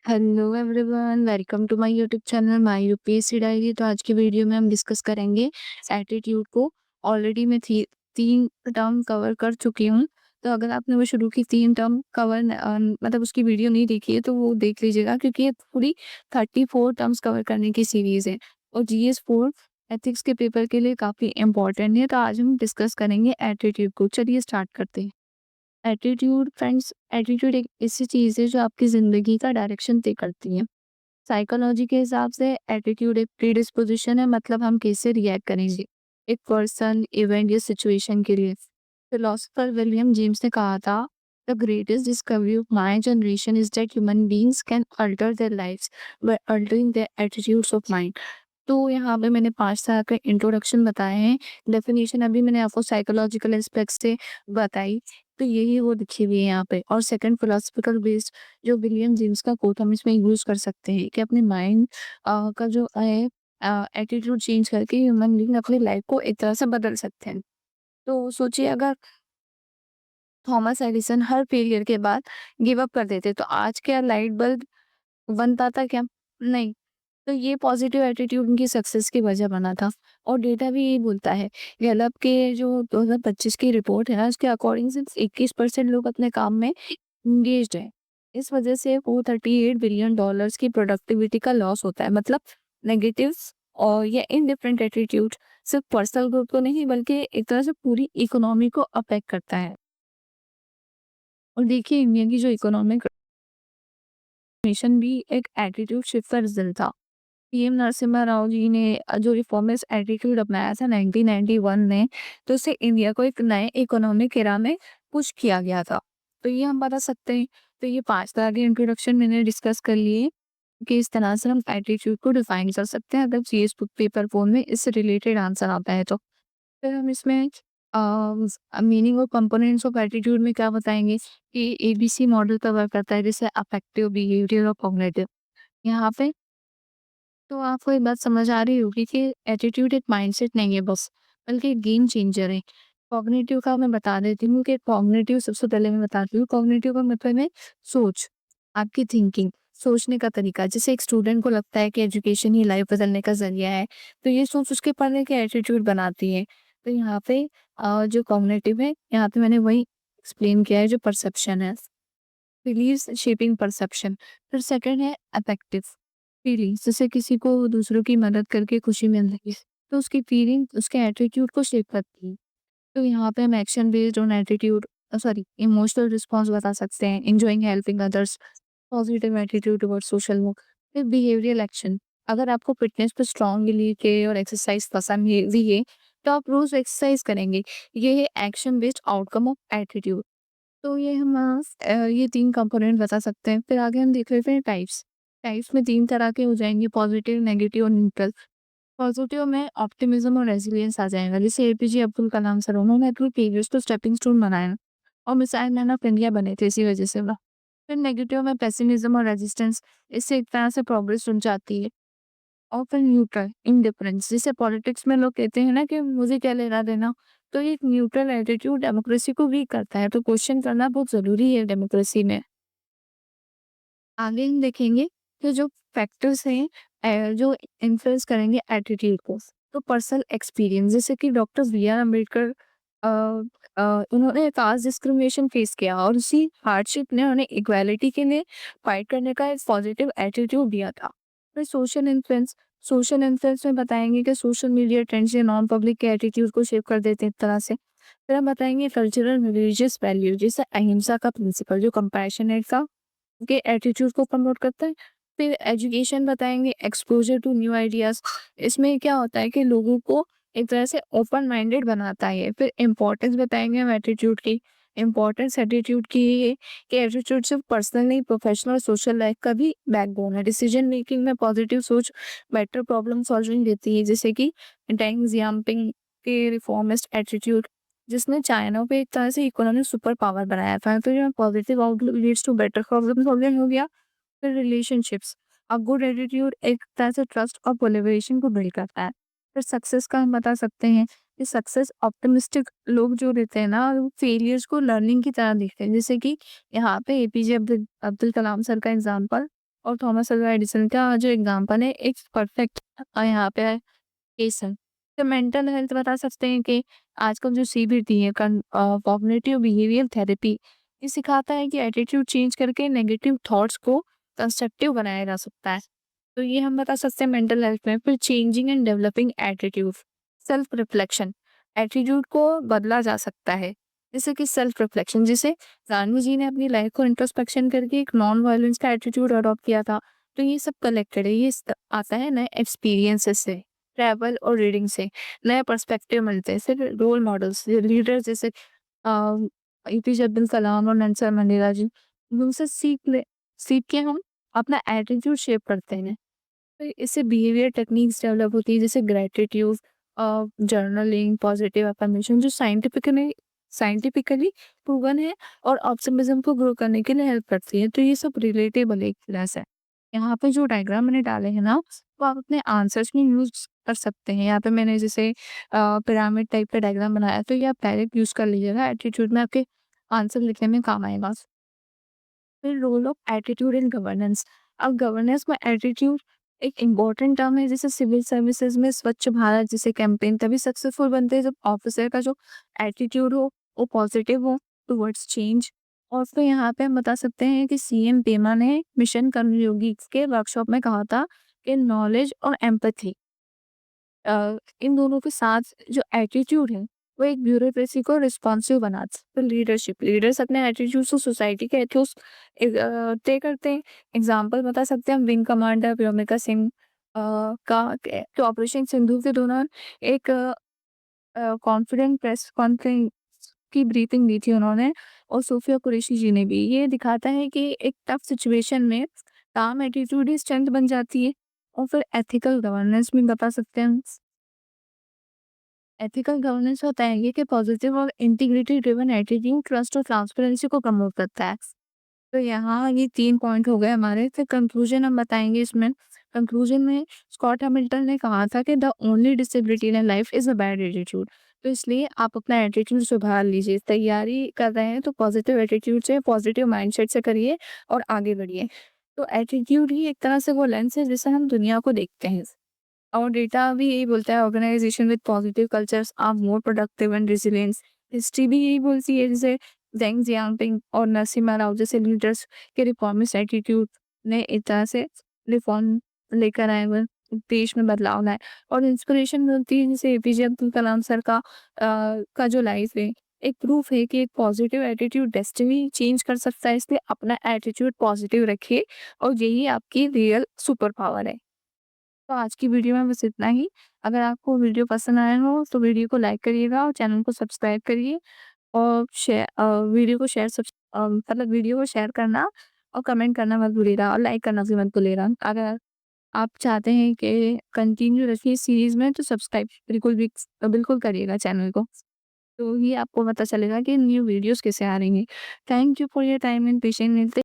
Hello everyone, welcome to my YouTube channel my UPSC diary. तो आज की video में हम डिस्कस करेंगे एटीट्यूड को। ऑलरेडी मैं तीन टर्म कवर कर चुकी हूँ। तो अगर आपने वो शुरू की तीन टर्म कवर मतलब उसकी वीडियो नहीं देखी है तो वो देख लीजिएगा, क्योंकि ये पूरी 34 टर्म्स कवर करने की सीरीज है और जीएस 4 एथिक्स के पेपर के लिए काफ़ी इंपॉर्टेंट है। तो आज हम डिस्कस करेंगे एटीट्यूड को। चलिए स्टार्ट करते हैं। एटीट्यूड फ्रेंड्स, एटीट्यूड एक ऐसी चीज़ है जो आपकी ज़िंदगी का डायरेक्शन तय करती है। साइकोलॉजी के हिसाब से एटीट्यूड एक प्रीडिस्पोजिशन है, मतलब हम कैसे रिएक्ट करेंगे एक पर्सन, इवेंट या सिचुएशन के लिए। फिलोसोफर विलियम जेम्स ने कहा था, the greatest discovery of my generation is that human beings can alter their lives by altering their attitudes of mind. तो यहाँ पे मैंने 5 तरह के इंट्रोडक्शन बताए हैं। डेफिनेशन अभी मैंने आपको साइकोलॉजिकल एस्पेक्ट से बताई। तो यही वो लिखी हुई है यहाँ पे। और सेकंड फिलोसफिकल बेस्ड जो विलियम जेम्स का कोट हम इसमें यूज़ कर सकते हैं कि अपने माइंड का जो है एटीट्यूड चेंज करके ह्यूमन बीइंग अपनी लाइफ को एक तरह से बदल सकते हैं। तो सोचिए, अगर थॉमस एडिसन हर फेलियर के बाद गिव अप कर देते तो आज क्या लाइट बल्ब बन पाता क्या? नहीं। तो ये पॉजिटिव एटीट्यूड उनकी सक्सेस की वजह बना था। और डेटा भी यही बोलता है। गैलप के जो 2025 की रिपोर्ट है ना, उसके अकॉर्डिंग सिर्फ 21% लोग अपने काम में एंगेज्ड है। इस वजह से $438 बिलियन की प्रोडक्टिविटी का लॉस होता है। मतलब नेगेटिव्स और या इनडिफरेंट एटीट्यूड सिर्फ पर्सनल ग्रोथ को नहीं बल्कि एक तरह से पूरी इकोनॉमी को अफेक्ट करता है। और देखिए, इंडिया की जो इकोनॉमिक मिशन भी एक एटीट्यूड शिफ्ट का रिजल्ट था। पीएम नरसिम्हा राव जी ने जो रिफॉर्मिस्ट एटीट्यूड अपनाया था 1991 में, तो उससे इंडिया को एक नए इकोनॉमिक एरा में पुश किया गया था। तो ये हम बता सकते हैं। तो ये 5 तरह के इंट्रोडक्शन मैंने डिस्कस कर लिए कि इस तरह से हम एटीट्यूड को डिफाइन कर सकते हैं अगर सीएस पेपर 4 में इससे रिलेटेड आंसर आता है तो। फिर हम इसमें मीनिंग और कंपोनेंट्स ऑफ एटीट्यूड में क्या बताएंगे कि एबीसी मॉडल कवर करता है, जैसे अफेक्टिव, बिहेवियर और कॉग्निटिव। यहाँ पे तो आपको एक बात समझ आ रही होगी कि एटीट्यूड एक माइंडसेट नहीं है बस, बल्कि एक गेम चेंजर है। कॉग्निटिव का मैं बता देती हूँ कि कॉग्निटिव सबसे पहले मैं बताती हूँ। कॉग्निटिव का मतलब है सोच, आपकी थिंकिंग, सोचने का तरीका। जैसे एक स्टूडेंट को लगता है कि एजुकेशन ही लाइफ बदलने का जरिया है, तो ये सोच उसके पढ़ने के एटीट्यूड बनाती है। तो यहाँ पे जो कॉग्निटिव है, यहाँ पे मैंने वही एक्सप्लेन किया है जो परसेप्शन है। Beliefs shaping perception. फिर सेकंड है अफेक्टिव फीलिंग्स, जैसे किसी को दूसरों की मदद करके खुशी मिल रही है तो उसकी फीलिंग उसके एटीट्यूड को शेप करती है। तो यहाँ पे हम action based on attitude, sorry, emotional response बता सकते हैं। Enjoying helping others, positive attitude towards social work. फिर बिहेवियरल एक्शन, अगर आपको फिटनेस पर स्ट्रॉन्ग बिलीव है और एक्सरसाइज पसंद भी है तो आप रोज एक्सरसाइज करेंगे। ये है action based outcome of attitude. तो ये हम ये 3 कंपोनेंट बता सकते हैं। फिर आगे हम देख लेते हैं टाइप्स। टाइप्स में 3 तरह के हो जाएँगे, पॉजिटिव, नेगेटिव और न्यूट्रल। पॉजिटिव में ऑप्टिमिज्म और रेज़िलियंस आ जाएगा। जैसे एपीजे अब्दुल कलाम सर, उन्होंने अपनी फेलियर्स को स्टेपिंग स्टोन बनाया और मिसाइल मैन ऑफ इंडिया बने थे इसी वजह से वो। फिर नेगेटिव में पेसिमिज्म और रेजिस्टेंस, इससे एक तरह से प्रोग्रेस रुक जाती है। और फिर न्यूट्रल, इंडिफरेंस, जिसे पॉलिटिक्स में लोग कहते हैं ना कि मुझे क्या लेना-देना। तो ये एक न्यूट्रल एटीट्यूड डेमोक्रेसी को वीक करता है, तो क्वेश्चन करना बहुत ज़रूरी है डेमोक्रेसी में। आगे हम देखेंगे कि जो फैक्टर्स हैं जो इन्फ्लुएंस करेंगे एटीट्यूड को। तो पर्सनल एक्सपीरियंस, जैसे कि डॉक्टर बी आर अम्बेडकर अ, उन्होंने कास्ट डिस्क्रिमिनेशन फेस किया और उसी हार्डशिप ने उन्हें इक्वालिटी के लिए फाइट करने का एक पॉजिटिव एटीट्यूड दिया था। फिर सोशल इन्फ्लुएंस में बताएंगे कि सोशल मीडिया ट्रेंड्स या नॉन पब्लिक के एटीट्यूड को शेप कर देते हैं एक तरह से। फिर हम बताएंगे कल्चरल रिलीजियस वैल्यू, जैसे अहिंसा का प्रिंसिपल जो कंपैशनेट का के एटीट्यूड को प्रमोट करता है। फिर एजुकेशन बताएँगे, एक्सपोज़र टू न्यू आइडियाज़, इसमें क्या होता है कि लोगों को एक तरह से ओपन माइंडेड बनाता है। फिर इम्पोर्टेंस बताएँगे हम एटीट्यूड की। इम्पोर्टेंस एटीट्यूड की ये है कि एटीट्यूड सिर्फ पर्सनल नहीं, प्रोफेशनल और सोशल लाइफ का भी बैकबोन है। डिसीजन मेकिंग में पॉजिटिव सोच बेटर प्रॉब्लम सॉल्विंग देती है, जैसे कि डेंग जियाओपिंग के रिफॉर्मिस्ट एटीट्यूड, जिसने चाइना को एक तरह से इकोनॉमिक सुपर पावर बनाया था। तो ये positive outlook leads to better problem solving हो गया। फिर रिलेशनशिप्स, अ गुड एटीट्यूड एक तरह से ट्रस्ट और कोलैबोरेशन को बिल्ड करता है। फिर सक्सेस का हम बता सकते हैं कि सक्सेस ऑप्टिमिस्टिक लोग जो रहते हैं ना, वो फेलियर्स को लर्निंग की तरह देखते हैं। जैसे कि यहाँ पे एपीजे अब्दुल अब्दुल कलाम सर का एग्जांपल, और थॉमस अल्वा एडिसन का जो एग्ज़ाम्पल है एक परफेक्ट यहाँ पे केस है। तो मेंटल हेल्थ बता सकते हैं कि आजकल जो सीबीटी है कॉग्निटिव बिहेवियर थेरेपी, ये सिखाता है कि एटीट्यूड चेंज करके नेगेटिव थॉट्स को कंस्ट्रक्टिव बनाया जा सकता है। तो ये हम बता सकते हैं मेंटल हेल्थ में। फिर changing and developing attitude, self reflection, attitude को बदला जा सकता है। जैसे कि सेल्फ रिफ्लेक्शन, जिसे गांधी जी ने अपनी लाइफ को इंट्रोस्पेक्शन करके एक नॉन वायलेंस का एटीट्यूड अडॉप्ट किया था। तो ये सब कलेक्टेड है, आता है नए एक्सपीरियंसेस से, ट्रैवल और रीडिंग से नए पर्सपेक्टिव मिलते हैं। सिर्फ रोल मॉडल्स, लीडर्स जैसे एपीजे अब्दुल कलाम और नेल्सन मंडेला जी, उनसे सीख के हम अपना एटीट्यूड शेप करते हैं। तो इससे बिहेवियर टेक्निक्स डेवलप होती है, जैसे ग्रेटिट्यूड, जर्नलिंग, पॉजिटिव अफर्मेशन, जो साइंटिफिकली प्रूवन है और ऑप्टिमिज्म को ग्रो करने के लिए हेल्प करती है। तो ये सब रिलेटेबल एक तरह से। यहाँ पे जो डायग्राम मैंने डाले हैं ना, वो आप अपने आंसर्स में यूज कर सकते हैं। यहाँ पे मैंने जैसे पिरामिड टाइप का डायग्राम बनाया, तो ये आप डायरेक्ट यूज कर लीजिएगा, एटीट्यूड में आपके आंसर लिखने में काम आएगा। फिर role of attitude in governance. अब गवर्नेंस में एटीट्यूड एक इम्पोर्टेंट टर्म है। जैसे सिविल सर्विसेज में स्वच्छ भारत जैसे कैंपेन तभी सक्सेसफुल बनते हैं जब ऑफिसर का जो एटीट्यूड हो वो पॉजिटिव हो टुवर्ड्स चेंज। और फिर यहाँ पे हम बता सकते हैं कि सीएम पेमा ने मिशन कर्मयोगी के वर्कशॉप में कहा था कि नॉलेज और एम्पैथी, इन दोनों के साथ जो एटीट्यूड है वो एक ब्यूरोक्रेसी को रिस्पॉन्सिव बनाता है। तो लीडरशिप, लीडर्स अपने एटीट्यूड से सोसाइटी के एथिक्स तय करते हैं। एग्जाम्पल बता सकते हैं हम, विंग कमांडर व्योमिका सिंह जो ऑपरेशन सिंधु के दौरान एक कॉन्फिडेंट प्रेस कॉन्फ्रेंस की ब्रीफिंग दी थी उन्होंने, और सोफिया कुरैशी जी ने भी। ये दिखाता है कि एक टफ सिचुएशन में काम एटीट्यूड ही स्ट्रेंथ बन जाती है। और फिर एथिकल गवर्नेंस भी बता सकते हैं हम। एथिकल गवर्नेंस होता है ये कि पॉजिटिव और इंटीग्रिटी ड्रिवन एटीट्यूड ट्रस्ट और ट्रांसपेरेंसी को प्रमोट करता है। तो यहाँ ये 3 पॉइंट हो गए हमारे। फिर कंक्लूजन हम बताएंगे इसमें। कंक्लूजन में स्कॉट हैमिल्टन ने कहा था कि the only disability in life is a bad attitude. तो इसलिए आप अपना एटीट्यूड सुधार लीजिए। तैयारी कर रहे हैं तो पॉजिटिव एटीट्यूड से, पॉजिटिव माइंडसेट से करिए और आगे बढ़िए। तो एटीट्यूड ही एक तरह से वो लेंस है जिससे हम दुनिया को देखते हैं। और डेटा भी यही बोलता है, organisation with positive cultures are more productive and resilient. History भी यही बोलती है, जैसे डेंग जियांगपिंग और नरसिम्हा राव जैसे लीडर्स के रिफॉर्मिस्ट एटीट्यूड ने एक तरह से रिफॉर्म लेकर आए हुए, देश में बदलाव लाए। और इंस्पिरेशन मिलती है, जैसे एपीजे अब्दुल कलाम सर का जो लाइफ है एक प्रूफ है कि एक पॉजिटिव एटीट्यूड डेस्टिनी चेंज कर सकता है। इसलिए अपना एटीट्यूड पॉजिटिव रखिए और यही आपकी रियल सुपर पावर है। तो आज की वीडियो में बस इतना ही। अगर आपको वीडियो पसंद आया हो तो वीडियो को लाइक करिएगा और चैनल को सब्सक्राइब करिए, और वीडियो को मतलब वीडियो को शेयर करना और कमेंट करना मत भूलिएगा, और लाइक करना भी मत भूलिएगा। अगर आप चाहते हैं कि कंटिन्यू रखिए इस सीरीज़ में, तो सब्सक्राइब बिल्कुल करिएगा चैनल को। तो ये आपको पता चलेगा कि न्यू वीडियोज़ कैसे आ रही हैं। Thank you for your time and patience.